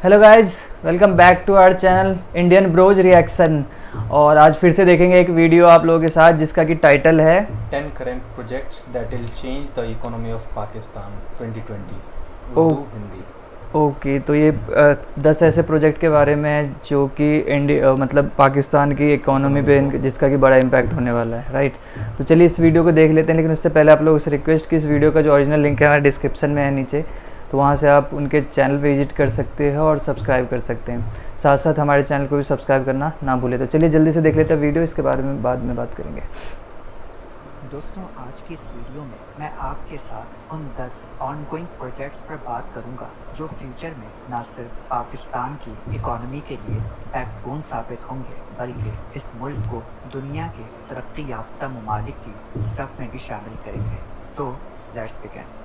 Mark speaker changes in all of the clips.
Speaker 1: Hello guys, welcome back to our channel Indian bros reaction. और आज फिर से देखेंगे एक वीडियो आप लोगों के साथ जिसका कि टाइटल है
Speaker 2: 10 current projects that will change the economy of Pakistan 2020
Speaker 1: ओ
Speaker 2: उर्दू हिंदी।
Speaker 1: ओके। तो ये 10 ऐसे प्रोजेक्ट के बारे में है जो कि इंडिया मतलब पाकिस्तान की इकोनॉमी पे जिसका कि बड़ा इम्पैक्ट होने वाला है, राइट। तो चलिए इस वीडियो को देख लेते हैं, लेकिन उससे पहले आप लोगों से रिक्वेस्ट कि इस वीडियो का जो ओरिजिनल लिंक है हमारे डिस्क्रिप्शन में है नीचे, तो वहाँ से आप उनके चैनल पे विजिट कर सकते हो और सब्सक्राइब कर सकते हैं। साथ साथ हमारे चैनल को भी सब्सक्राइब करना ना भूलें। तो चलिए जल्दी से देख लेते हैं वीडियो, इसके बारे में बाद में बात करेंगे।
Speaker 3: दोस्तों, आज की इस वीडियो में मैं आपके साथ उन 10 ऑनगोइंग प्रोजेक्ट्स पर बात करूंगा जो फ्यूचर में न सिर्फ पाकिस्तान की इकोनॉमी के लिए बैकबोन साबित होंगे, बल्कि इस मुल्क को दुनिया के तरक्की याफ्ता ममालिक की सफ में भी शामिल करेंगे। So let's begin.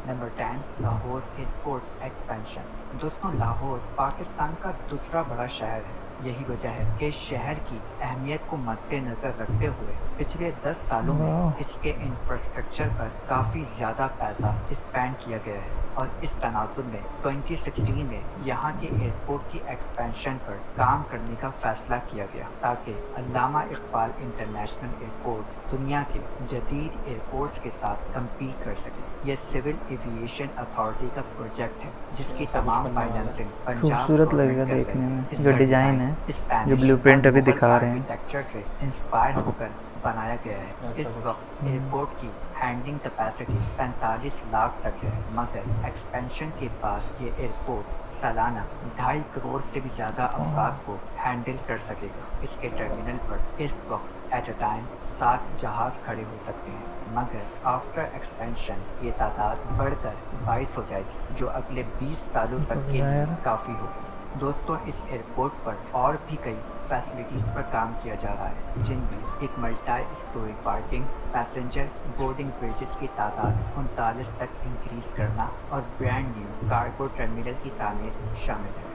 Speaker 3: Number 10, Lahore airport expansion. दोस्तों, लाहौर पाकिस्तान का दूसरा बड़ा शहर है। यही वजह है कि शहर की अहमियत को मद्देनजर रखते हुए पिछले 10 सालों में इसके इंफ्रास्ट्रक्चर पर काफ़ी ज़्यादा पैसा स्पेंड किया गया है और इस तनाजुर में 2016 में यहाँ के एयरपोर्ट की एक्सपेंशन पर काम करने का फैसला किया गया ताकि अल्लामा इकबाल इंटरनेशनल एयरपोर्ट दुनिया के जदीद एयरपोर्ट्स के साथ कम्पीट कर सके। यह सिविल एविएशन अथॉरिटी का प्रोजेक्ट है जिसकी तमाम फाइनेंसिंग पंजाब
Speaker 1: खूबसूरत लगेगा देखने में जो डिज़ाइन है, जो ब्लूप्रिंट अभी दिखा रहे हैं,
Speaker 3: आर्किटेक्चर से इंस्पायर होकर बनाया गया है। इस वक्त एयरपोर्ट की हैंडलिंग कैपेसिटी 45 लाख तक है, मगर एक्सपेंशन के बाद ये एयरपोर्ट सालाना 2.5 करोड़ से भी ज़्यादा अफराद को हैंडल कर सकेगा। इसके टर्मिनल पर इस वक्त एट अ टाइम 7 जहाज़ खड़े हो सकते हैं, मगर आफ्टर एक्सपेंशन ये तादाद बढ़कर 22 हो जाएगी, जो अगले 20 सालों तक के लिए काफ़ी होगी। दोस्तों, इस एयरपोर्ट पर और भी कई फैसिलिटीज़ पर काम किया जा रहा है, जिनमें एक multi storey parking, passenger boarding bridges की तादाद 39 तक इंक्रीज करना और ब्रांड न्यू कार्गो टर्मिनल की तामीर शामिल है।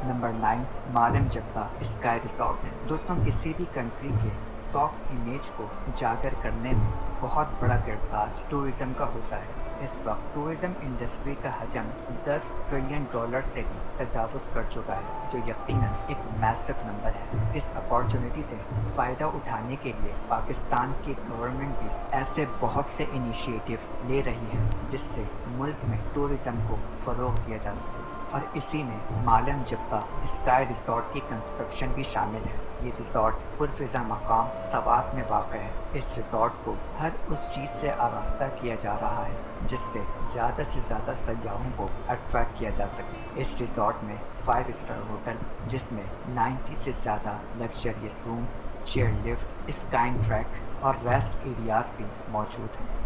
Speaker 3: नंबर 9, मालम जब्बा स्काई रिजॉर्ट। दोस्तों, किसी भी कंट्री के सॉफ्ट इमेज को उजागर करने में बहुत बड़ा किरदार टूरिज़्म का होता है। इस वक्त टूरिज़्म इंडस्ट्री का हजम $10 ट्रिलियन से भी तजावुज़ कर चुका है, जो यकीनन एक मैसिव नंबर है। इस अपॉर्चुनिटी से फ़ायदा उठाने के लिए पाकिस्तान की गवर्नमेंट भी ऐसे बहुत से इनिशिएटिव ले रही है जिससे मुल्क में टूरिज़्म को फ़रोग़ दिया जा सके, और इसी में मालम जब्बा स्काई रिजॉर्ट की कंस्ट्रक्शन भी शामिल है। ये रिजॉर्ट पुरफ़िज़ा मकाम सवात में वाक़ है। इस रिजॉर्ट को हर उस चीज़ से आरास्ता किया जा रहा है जिससे ज़्यादा से ज़्यादा सयाहों को अट्रैक्ट किया जा सके। इस रिजॉर्ट में 5 स्टार होटल, जिसमें 90 से ज़्यादा luxurious rooms, chair lift, sky track और रेस्ट एरियाज़ भी मौजूद हैं।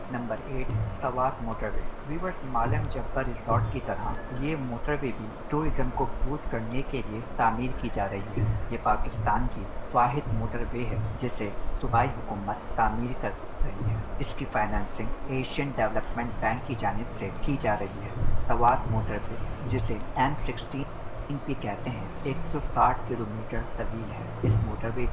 Speaker 3: Number 8, Swat motorway. वीवर्स, मालम जब्बा रिजॉर्ट की तरह ये मोटरवे भी टूरिज़्म को बूस्ट करने के लिए तामीर की जा रही है। ये पाकिस्तान की वाहिद मोटरवे है जिसे सूबाई हुकूमत तामीर कर रही है। इसकी फाइनेंसिंग एशियन डेवलपमेंट बैंक की जानिब से की जा रही है। सवात मोटरवे, जिसे M16 भी कहते हैं, 160 किलोमीटर तवील है। इस मोटरवे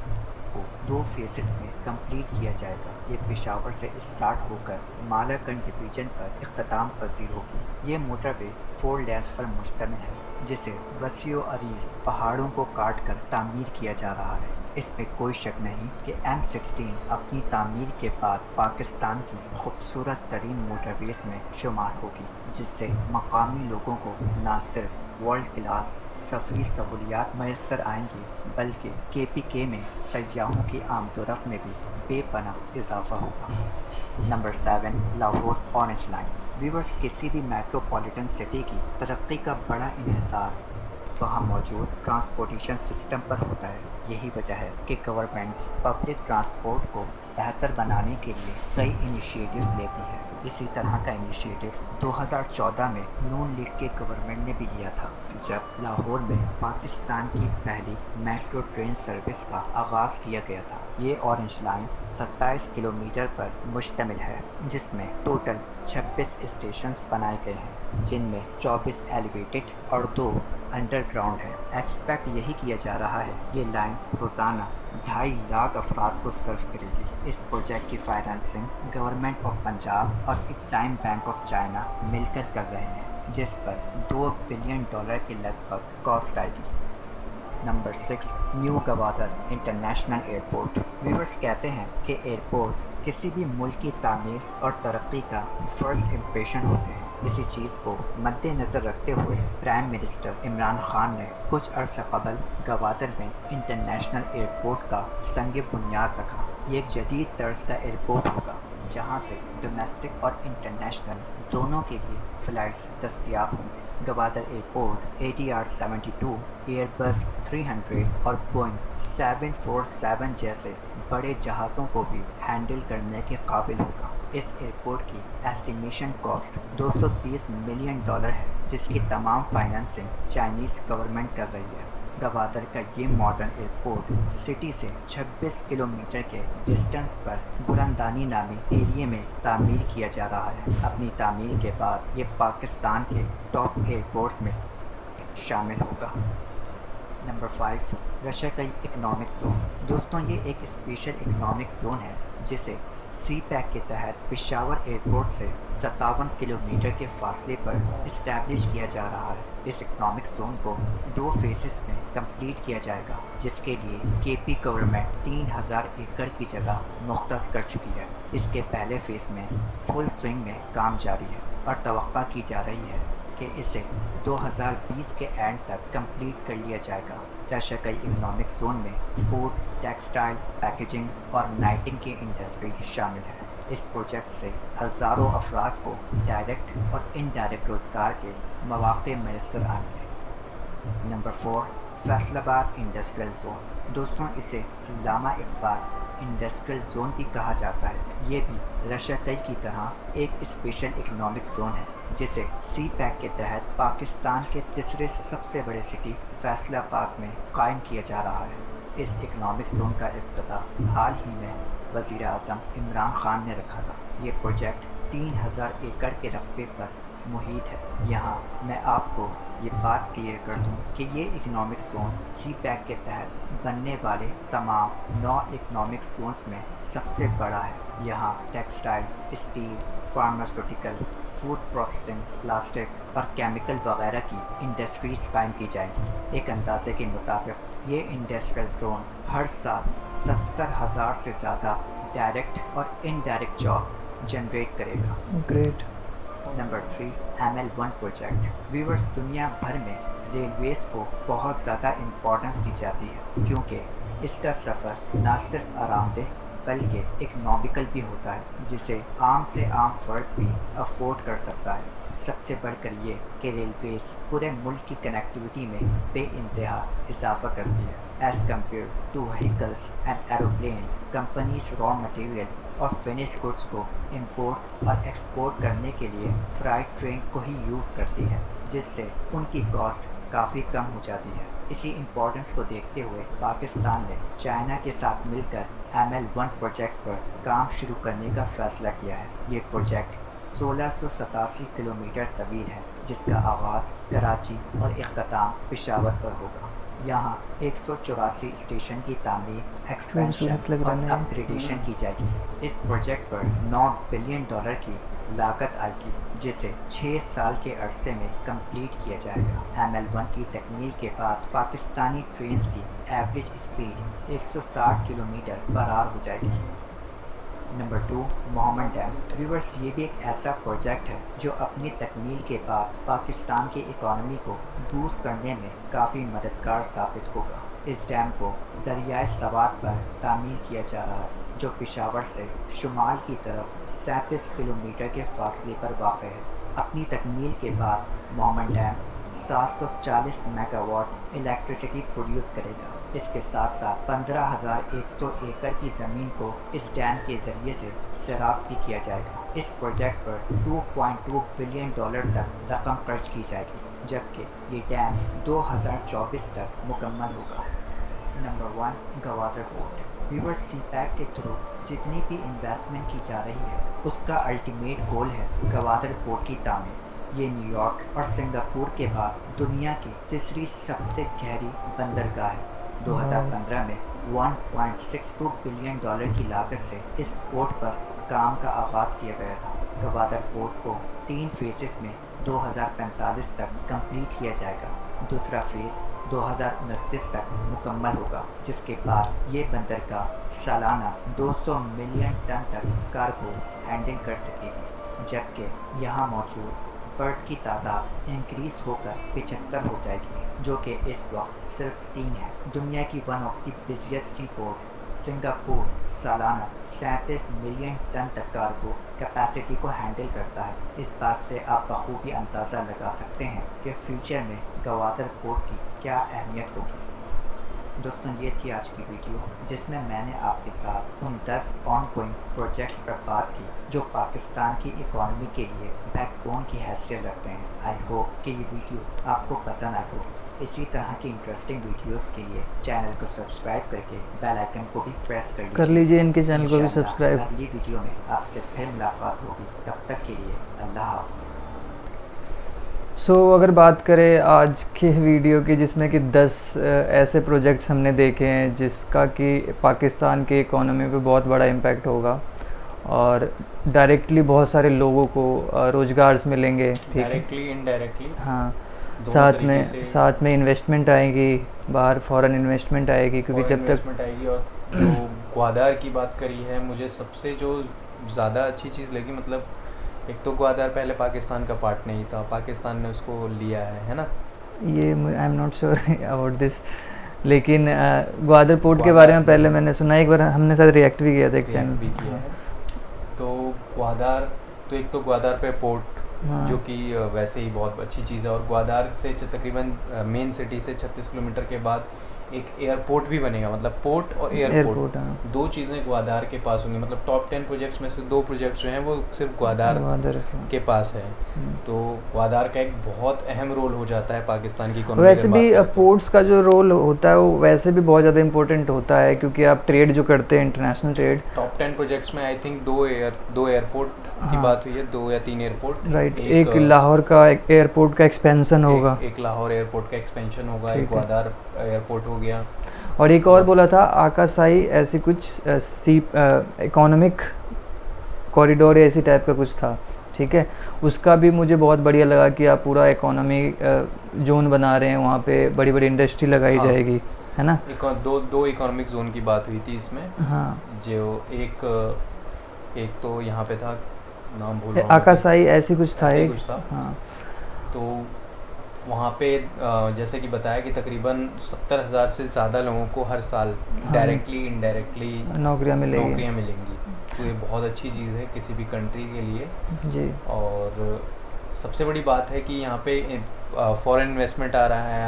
Speaker 3: को 2 फेसेस में कंप्लीट किया जाएगा। ये पेशावर से स्टार्ट होकर मालाकंड डिवीजन पर इख्तिताम पसीर होगी। ये मोटरवे 4 लेन्स पर मुश्तमिल है जिसे वसीओ अरीज पहाड़ों को काट कर तामीर किया जा रहा है। इसमें कोई शक नहीं कि M16 अपनी तामीर के बाद पाकिस्तान की खूबसूरत तरीन मोटरवेज में शुमार होगी, जिससे मकामी लोगों को न सिर्फ वर्ल्ड क्लास सफरी सहूलियात मैसर आएंगी, बल्कि KPK में सयाहों की आमदोरफ्त में भी बेपनाह इजाफा होगा। Number 7, Lahore orange line. Viewers, किसी भी मेट्रोपॉलिटन सिटी की तरक्की का बड़ा इन्हिसार वहाँ मौजूद ट्रांसपोर्टेशन सिस्टम पर होता है। यही वजह है कि गवर्नमेंट्स पब्लिक ट्रांसपोर्ट को बेहतर बनाने के लिए कई इनिशिएटिव्स लेती है। इसी तरह का इनिशिएटिव 2014 में नून लीग के गवर्नमेंट ने भी लिया था, जब लाहौर में पाकिस्तान की पहली मेट्रो ट्रेन सर्विस का आगाज़ किया गया था। ये ऑरेंज लाइन 27 किलोमीटर पर मुश्तमिल है, जिसमें टोटल 26 स्टेशंस बनाए गए हैं, जिनमें 24 एलिवेटेड और 2 अंडरग्राउंड है। एक्सपेक्ट यही किया जा रहा है ये लाइन रोज़ाना 2.5 लाख अफराद को सर्व करेगी। इस प्रोजेक्ट की फाइनेंसिंग गवर्नमेंट ऑफ पंजाब और एक्साइम बैंक ऑफ चाइना मिलकर कर रहे हैं। जिस पर $2 बिलियन के लगभग कॉस्ट आएगी। Number 6, new Gwadar international airport. Viewers कहते हैं कि एयरपोर्ट्स किसी भी मुल्क की तामीर और तरक्की का फर्स्ट इम्प्रेशन होते हैं। इसी चीज़ को मद्देनज़र रखते हुए प्राइम मिनिस्टर इमरान खान ने कुछ अर्सा कबल गवादर में इंटरनेशनल एयरपोर्ट का संग बुनियाद रखा। ये एक जदीद तर्ज का एयरपोर्ट होगा जहाँ से डोमेस्टिक और इंटरनेशनल दोनों के लिए फ़्लाइट्स दस्तयाब होंगे। गवादर एयरपोर्ट ATR 72, एयरबस 300 और बोइंग 747 जैसे बड़े जहाज़ों को भी हैंडल करने के काबिल होगा। इस एयरपोर्ट की एस्टिमेशन कॉस्ट $230 मिलियन है, जिसकी तमाम फाइनेंसिंग चाइनीज़ गवर्नमेंट कर रही है। गवादर का ये मॉडर्न एयरपोर्ट सिटी से 26 किलोमीटर के डिस्टेंस पर गुरंदानी नामी एरिया में तामीर किया जा रहा है। अपनी तामीर के बाद ये पाकिस्तान के टॉप एयरपोर्ट्स में शामिल होगा। नंबर 5, रशिया का इकनॉमिक जोन। दोस्तों, ये एक स्पेशल इकनॉमिक जोन है जिसे सी पैक के तहत पेशावर एयरपोर्ट से 57 किलोमीटर के फासले पर इस्टेब्लिश किया जा रहा है। इस इकनॉमिक जोन को 2 फेसेस में कंप्लीट किया जाएगा, जिसके लिए केपी गवर्नमेंट 3000 एकड़ की जगह मुख्तस कर चुकी है। इसके पहले फेस में फुल स्विंग में काम जारी है और तवक्का की जा रही है कि इसे 2020 के एंड तक कंप्लीट कर लिया जाएगा। रशिया का इकनॉमिक जोन में फूड, टेक्सटाइल, पैकेजिंग और नाइटिंग की इंडस्ट्री शामिल है। इस प्रोजेक्ट से हज़ारों अफराद को डायरेक्ट और इनडायरेक्ट रोज़गार के मौक़े मैसर आएंगे। Number 4, Faisalabad industrial zone. दोस्तों, इसे अल्लामा इकबाल इंडस्ट्रियल जोन भी कहा जाता है। ये भी रशिया कई की तरह एक स्पेशल इकनॉमिक जोन है जिसे सी पैक के तहत पाकिस्तान के तीसरे सबसे बड़े सिटी फैसलाबाद में कायम किया जा रहा है। इस इकनॉमिक जोन का इफ्तिताह हाल ही में वज़ीर आज़म इमरान खान ने रखा था। ये प्रोजेक्ट 3000 एकड़ के रकबे पर मुहित है। यहाँ मैं आपको ये बात क्लियर कर दूँ कि ये इकनॉमिक जोन सी पैक के तहत बनने वाले तमाम 9 इकनॉमिक जोन्स में सबसे बड़ा है। यहाँ textile, steel, pharmaceutical, food processing, plastic और केमिकल वगैरह की इंडस्ट्रीज कायम की जाएंगी। एक अंदाजे के मुताबिक ये इंडस्ट्रियल जोन हर साल 70,000 से ज़्यादा डायरेक्ट और इनडायरेक्ट जॉब्स जनरेट करेगा।
Speaker 1: Great.
Speaker 3: Number 3, ML1 project. Viewers, दुनिया भर में रेलवेज़ को बहुत ज़्यादा इम्पोर्टेंस दी जाती है क्योंकि इसका सफ़र ना सिर्फ आरामदेह बल्कि इकनॉमिकल भी होता है, जिसे आम से आम फर्द भी अफोर्ड कर सकता है। सबसे बढ़कर ये कि रेलवेज़ पूरे मुल्क की कनेक्टिविटी में बेइंतहा इजाफा करती है। As compare two vehicles and aeroplane, companies raw material और फिनिश गुड्स को इंपोर्ट और एक्सपोर्ट करने के लिए फ्राइट ट्रेन को ही यूज़ करती है, जिससे उनकी कॉस्ट काफ़ी कम हो जाती है। इसी इम्पोर्टेंस को देखते हुए पाकिस्तान ने चाइना के साथ मिलकर ML1 प्रोजेक्ट पर काम शुरू करने का फ़ैसला किया है। ये प्रोजेक्ट 1687 किलोमीटर तवील है, जिसका आगाज़ कराची और इख्तिताम पेशावर पर होगा। यहाँ 184 स्टेशन की तामीर, एक्सपेंशन और अपग्रेडेशन की जाएगी। इस प्रोजेक्ट पर $9 बिलियन की लागत आएगी, जिसे 6 साल के अरसे में कंप्लीट किया जाएगा। ML1 की तकमील के बाद पाकिस्तानी ट्रेन्स की एवरेज स्पीड 160 किलोमीटर बराबर हो जाएगी। Number 2, Mohammad dam. व्यूअर्स, ये भी एक ऐसा प्रोजेक्ट है जो अपनी तकमील के बाद पाकिस्तान की इकॉनमी को बूस्ट करने में काफ़ी मददगार साबित होगा। इस डैम को दरियाए सवात पर तामीर किया जा रहा है, जो पेशावर से शुमाल की तरफ 37 किलोमीटर के फासले पर वाक़ है। अपनी तकमील के बाद Mohammad dam 740 megawatt electricity produce करेगा। इसके साथ साथ 15,100 एकड़ की ज़मीन को इस डैम के ज़रिए से सैराब भी किया जाएगा। इस प्रोजेक्ट पर $2.2 बिलियन तक रकम खर्च की जाएगी, जबकि ये डैम 2024 तक मुकम्मल होगा। Number 1, Gwadar port. व्यूअर्स, सी पैक के थ्रू जितनी भी इन्वेस्टमेंट की जा रही है उसका अल्टीमेट गोल है गवादर पोर्ट की तामीर। ये न्यूयॉर्क और सिंगापुर के बाद दुनिया की तीसरी सबसे गहरी बंदरगाह है। 2015 में $1.62 बिलियन की लागत से इस पोर्ट पर काम का आगाज़ किया गया था। गवादर पोर्ट को 3 फेजेस में 2045 तक कंप्लीट किया जाएगा। दूसरा फेज़ 2029 तक मुकम्मल होगा, जिसके बाद ये बंदरगाह सालाना 200 मिलियन टन तक कार्गो हैंडल कर सकेगी, जबकि यहाँ मौजूद बर्थ की तादाद इंक्रीज़ होकर 75 हो जाएगी, जो कि इस वक्त सिर्फ 3 है। दुनिया की one of the busiest sea port Singapore सालाना 37 मिलियन टन तक कार्गो कैपेसिटी को हैंडल करता है। इस बात से आप बखूबी अंदाज़ा लगा सकते हैं कि फ्यूचर में गवादर पोर्ट की क्या अहमियत होगी। दोस्तों, ये थी आज की वीडियो, जिसमें मैंने आपके साथ उन 10 ऑनगोइंग प्रोजेक्ट्स पर बात की जो पाकिस्तान की इकॉनमी के लिए बैकबोन की हैसियत रखते हैं। आई होप कि ये वीडियो आपको पसंद आई होगी। इसी तरह की इंटरेस्टिंग वीडियोस के लिए चैनल को सब्सक्राइब करके बेल आइकन को भी प्रेस कर
Speaker 1: लीजिए इनके चैनल को भी
Speaker 3: इंशाअल्लाह
Speaker 1: सब्सक्राइब।
Speaker 3: अगली वीडियो में आपसे फिर मुलाकात होगी। तब तक के लिए अल्लाह हाफ़िज़।
Speaker 1: अगर बात करें आज के वीडियो की, जिसमें कि 10 ऐसे प्रोजेक्ट्स हमने देखे हैं जिसका कि पाकिस्तान की इकोनॉमी पे बहुत बड़ा इम्पैक्ट होगा और डायरेक्टली बहुत सारे लोगों को रोज़गार मिलेंगे, ठीक है,
Speaker 2: डायरेक्टली इनडायरेक्टली।
Speaker 1: हाँ,
Speaker 2: दोनों
Speaker 1: साथ में इन्वेस्टमेंट आएगी, बाहर फॉरेन इन्वेस्टमेंट आएगी, क्योंकि जब तक
Speaker 2: आएगी। और जो ग्वादार की बात करी है, मुझे सबसे जो ज़्यादा अच्छी चीज़ लगी, मतलब एक तो ग्वादार पहले पाकिस्तान का पार्ट नहीं था, पाकिस्तान ने उसको लिया है ना।
Speaker 1: ये I am not sure about this, लेकिन ग्वादर पोर्ट के बारे में पहले मैंने सुना, एक बार हमने साथ रिएक्ट भी किया था एक चैनल
Speaker 2: भी किया है। तो ग्वादार, तो एक तो ग्वादार पे पोर्ट,
Speaker 1: हाँ,
Speaker 2: जो कि वैसे ही बहुत अच्छी चीज़ है। और ग्वादार से तकरीबन मेन सिटी से 36 किलोमीटर के बाद एक एयरपोर्ट भी बनेगा, मतलब पोर्ट और एयरपोर्ट,
Speaker 1: हाँ,
Speaker 2: दो चीज़ें ग्वादार के पास होंगी। मतलब टॉप 10 प्रोजेक्ट्स में से 2 प्रोजेक्ट्स जो हैं वो सिर्फ ग्वादार के पास है। तो ग्वादार का एक बहुत अहम रोल हो जाता है पाकिस्तान की इकोनॉमी।
Speaker 1: वैसे भी पोर्ट्स का जो रोल होता है वो वैसे भी बहुत ज़्यादा इम्पोर्टेंट होता है, क्योंकि आप ट्रेड जो करते हैं, इंटरनेशनल ट्रेड।
Speaker 2: टॉप 10 प्रोजेक्ट्स में आई थिंक 2 एयरपोर्ट की बात हुई है, 2 या 3 एयरपोर्ट।
Speaker 1: राइट, एक लाहौर का एयरपोर्ट का एक्सपेंशन होगा,
Speaker 2: एक लाहौर एयरपोर्ट का एक्सपेंशन होगा, एक ग्वादार एयरपोर्ट हो गया,
Speaker 1: और एक और बोला था आकाशाई, ऐसी कुछ सी इकोनॉमिक कॉरिडोर ऐसी टाइप का कुछ था, ठीक है। उसका भी मुझे बहुत बढ़िया लगा कि आप पूरा इकोनॉमी जोन बना रहे हैं, वहाँ पे बड़ी बड़ी इंडस्ट्री लगाई जाएगी, है ना।
Speaker 2: दो इकोनॉमिक जोन की बात हुई थी इसमें।
Speaker 1: हाँ,
Speaker 2: जो एक तो यहाँ पे था, नाम भूल रहा हूँ,
Speaker 1: आकाशाई ऐसी कुछ था, एक
Speaker 2: कुछ था।
Speaker 1: हाँ,
Speaker 2: तो वहाँ पे जैसे कि बताया कि तकरीबन 70,000 से ज़्यादा लोगों को हर साल डायरेक्टली इनडायरेक्टली
Speaker 1: नौकरियाँ
Speaker 2: मिलेंगी। तो ये बहुत अच्छी चीज़ है किसी भी कंट्री के लिए
Speaker 1: जी।
Speaker 2: और सबसे बड़ी बात है कि यहाँ पे फॉरेन इन्वेस्टमेंट आ रहा है।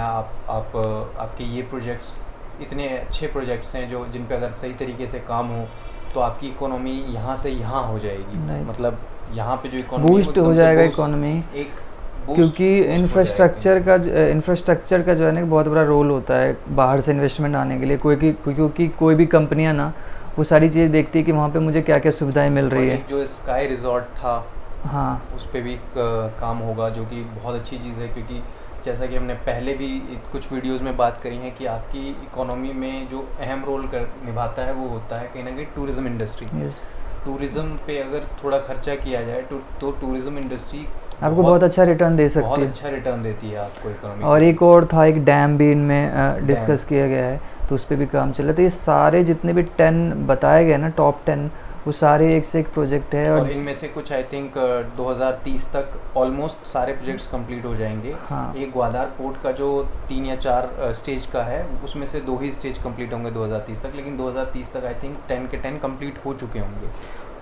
Speaker 2: आपके ये प्रोजेक्ट्स इतने अच्छे प्रोजेक्ट्स हैं जो जिन पे अगर सही तरीके से काम हो तो आपकी इकोनॉमी यहाँ से यहाँ हो जाएगी। मतलब यहाँ पे जो इकोनॉमी
Speaker 1: बूस्ट हो जाएगा इकोनॉमी,
Speaker 2: एक
Speaker 1: क्योंकि इंफ्रास्ट्रक्चर का जो है ना बहुत बड़ा रोल होता है बाहर से इन्वेस्टमेंट आने के लिए। क्योंकि कोई भी कंपनियां ना वो सारी चीज़ें देखती है कि वहाँ पे मुझे क्या क्या सुविधाएं मिल रही है।
Speaker 2: जो स्काई रिजॉर्ट था,
Speaker 1: हाँ,
Speaker 2: उस पर भी काम होगा, जो कि बहुत अच्छी चीज़ है। क्योंकि जैसा कि हमने पहले भी कुछ वीडियोस में बात करी है कि आपकी इकोनॉमी में जो अहम रोल निभाता है वो होता है कहीं ना कहीं टूरिज़्म इंडस्ट्री। टूरिज़्म पे अगर थोड़ा खर्चा किया जाए तो टूरिज़्म इंडस्ट्री
Speaker 1: आपको बहुत अच्छा रिटर्न दे सकती है,
Speaker 2: बहुत अच्छा रिटर्न देती है आपको इकोनॉमी।
Speaker 1: और एक और था, एक डैम भी इनमें डिस्कस किया गया है, तो उस पर भी काम चल रहा है। तो ये सारे जितने भी 10 बताए गए ना, टॉप 10, वो सारे एक से एक प्रोजेक्ट है।
Speaker 2: और इनमें से कुछ आई थिंक 2030 तक ऑलमोस्ट सारे प्रोजेक्ट्स कंप्लीट हो जाएंगे।
Speaker 1: हाँ,
Speaker 2: एक ग्वादार पोर्ट का जो 3 या 4 स्टेज का है, उसमें से 2 ही स्टेज कंप्लीट होंगे 2030 तक, लेकिन 2030 तक आई थिंक 10 के 10 कंप्लीट हो चुके होंगे।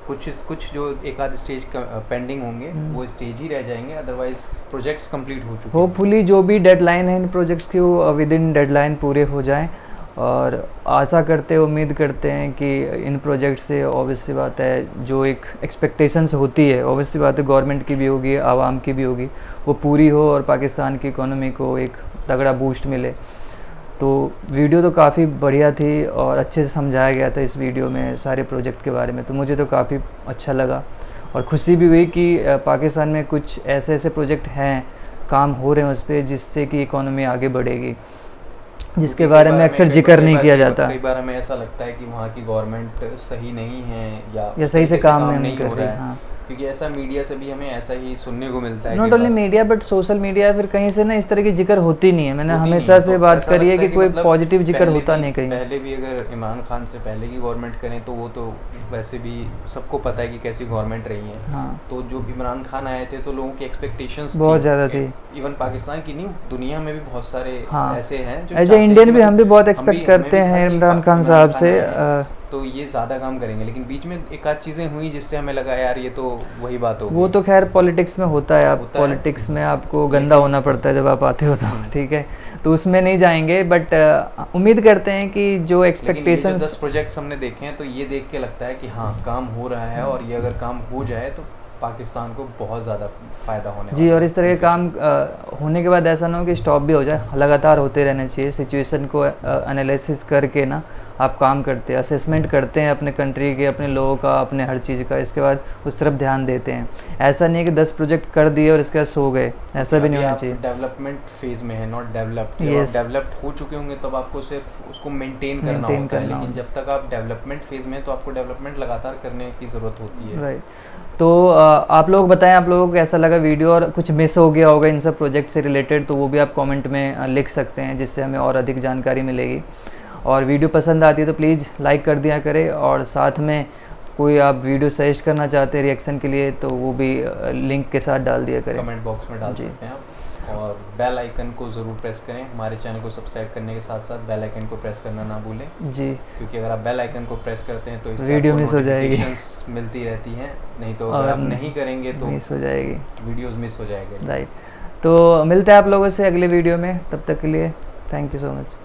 Speaker 2: कुछ जो एक आध स्टेज पेंडिंग होंगे वो स्टेज ही रह जाएंगे, अदरवाइज प्रोजेक्ट्स कंप्लीट हो चुके।
Speaker 1: होपफुली जो भी डेडलाइन है इन प्रोजेक्ट्स की वो विद इन डेडलाइन पूरे हो जाएं, और आशा करते उम्मीद करते हैं कि इन प्रोजेक्ट से ऑब्वियस सी बात है जो एक एक्सपेक्टेशंस होती है, ऑब्वियस सी बात है गवर्नमेंट की भी होगी, आवाम की भी होगी, वो पूरी हो और पाकिस्तान की इकोनॉमी को एक तगड़ा बूस्ट मिले। तो वीडियो तो काफ़ी बढ़िया थी और अच्छे से समझाया गया था इस वीडियो में सारे प्रोजेक्ट के बारे में, तो मुझे तो काफ़ी अच्छा लगा और खुशी भी हुई कि पाकिस्तान में कुछ ऐसे प्रोजेक्ट हैं, काम हो रहे हैं उस पर, जिससे कि इकोनॉमी आगे बढ़ेगी। जिसके बारे में अक्सर जिक्र नहीं किया जाता।
Speaker 2: कई बार हमें ऐसा लगता है कि वहाँ की गवर्नमेंट सही नहीं है या
Speaker 1: सही से काम नहीं
Speaker 2: हो
Speaker 1: कर
Speaker 2: रहा
Speaker 1: रही।
Speaker 2: है।
Speaker 1: हाँ।
Speaker 2: क्योंकि ऐसा मीडिया से भी हमें ऐसा ही सुनने को मिलता है।
Speaker 1: Not only media but social media, फिर कहीं से ना इस तरह की जिक्र होती नहीं है। मैंने
Speaker 2: होती
Speaker 1: हमेशा
Speaker 2: नहीं,
Speaker 1: से
Speaker 2: तो
Speaker 1: बात
Speaker 2: ऐसा
Speaker 1: करी है
Speaker 2: लगता
Speaker 1: कि कोई
Speaker 2: मतलब
Speaker 1: पॉजिटिव जिक्र
Speaker 2: पहले
Speaker 1: होता
Speaker 2: भी-
Speaker 1: नहीं कहीं।
Speaker 2: पहले भी अगर इमरान खान से पहले की गवर्नमेंट करें तो वो तो वैसे भी सबको पता है कि कैसी गवर्नमेंट रही है।
Speaker 1: हाँ।
Speaker 2: तो जो इमरान खान आए थे तो लोगों की एक्सपेक्टेशंस
Speaker 1: बहुत ज़्यादा थी।
Speaker 2: इवन पाकिस्तान की नहीं, दुनिया में भी बहुत सारे
Speaker 1: हाँ।
Speaker 2: ऐसे हैं जो
Speaker 1: एज ए
Speaker 2: चाहते हैं
Speaker 1: इंडियन
Speaker 2: कि
Speaker 1: भी हम
Speaker 2: मतलब
Speaker 1: भी बहुत
Speaker 2: हम
Speaker 1: एक्सपेक्ट
Speaker 2: भी-
Speaker 1: करते
Speaker 2: हमें भी
Speaker 1: हैं
Speaker 2: था कि
Speaker 1: इमरान खान साहब से।
Speaker 2: आए हैं, तो ये ज़्यादा काम करेंगे। लेकिन बीच में एक आध चीज़ें हुई जिससे हमें लगा यार ये तो वही बात हो
Speaker 1: वो
Speaker 2: गई।
Speaker 1: तो खैर पॉलिटिक्स में होता है। आप
Speaker 2: होता है।
Speaker 1: पॉलिटिक्स में आपको गंदा होना पड़ता है जब आप आते हो तो, ठीक है, तो उसमें नहीं जाएंगे। बट उम्मीद करते हैं कि जो
Speaker 2: लेकिन ये जो
Speaker 1: एक्सपेक्टेशंस
Speaker 2: 10 प्रोजेक्ट्स हमने देखे हैं तो ये देख के लगता है कि हाँ काम हो रहा है, और ये अगर काम हो जाए तो पाकिस्तान को बहुत ज़्यादा फ़ायदा होने
Speaker 1: जी,
Speaker 2: वाला
Speaker 1: और
Speaker 2: है।
Speaker 1: इस तरह के काम होने के बाद ऐसा ना हो कि स्टॉप भी हो जाए, लगातार होते रहने चाहिए। सिचुएशन को एनालिसिस करके ना आप काम करते हैं, असेसमेंट करते हैं अपने कंट्री के, अपने लोगों का, अपने हर चीज़ का, इसके बाद उस तरफ ध्यान देते हैं। ऐसा नहीं है कि 10 प्रोजेक्ट कर दिए और इसके बाद सो गए, ऐसा भी नहीं होना चाहिए।
Speaker 2: डेवलपमेंट फेज में है, नॉट डेवलप्ड।
Speaker 1: Yes.
Speaker 2: जब आप डेवलप्ड हो चुके होंगे तब आपको सिर्फ उसको मेंटेन करना
Speaker 1: Maintain
Speaker 2: होता है।
Speaker 1: करना
Speaker 2: लेकिन
Speaker 1: होता
Speaker 2: जब तक आप डेवलपमेंट फेज में हैं तो आपको डेवलपमेंट लगातार करने की ज़रूरत होती है।
Speaker 1: राइट। तो आप लोग बताएं, आप लोगों को कैसा लगा वीडियो, और कुछ मिस हो गया होगा इन सब प्रोजेक्ट से रिलेटेड तो वो भी आप कमेंट में लिख सकते हैं, जिससे हमें और अधिक जानकारी मिलेगी। और वीडियो पसंद आती है तो प्लीज़ लाइक कर दिया करें, और साथ में कोई आप वीडियो सजेस्ट करना चाहते हैं रिएक्शन के लिए तो वो भी लिंक के साथ डाल दिया करें,
Speaker 2: कमेंट बॉक्स में डाल
Speaker 1: जी।
Speaker 2: सकते हैं आप। और बेल आइकन को ज़रूर प्रेस करें। हमारे चैनल को सब्सक्राइब करने के साथ साथ बेल आइकन को प्रेस करना ना भूलें,
Speaker 1: जी।
Speaker 2: क्योंकि अगर आप बेल आइकन को प्रेस करते हैं तो इससे
Speaker 1: वीडियो
Speaker 2: आपको
Speaker 1: मिस हो जाएगी।
Speaker 2: notifications मिलती रहती हैं। नहीं तो
Speaker 1: और
Speaker 2: अगर आप नहीं करेंगे तो
Speaker 1: मिस हो जाएगी।
Speaker 2: वीडियोस मिस हो जाएंगे।
Speaker 1: राइट। तो मिलते हैं आप लोगों से अगले वीडियो में, तब तक के लिए थैंक यू सो मच।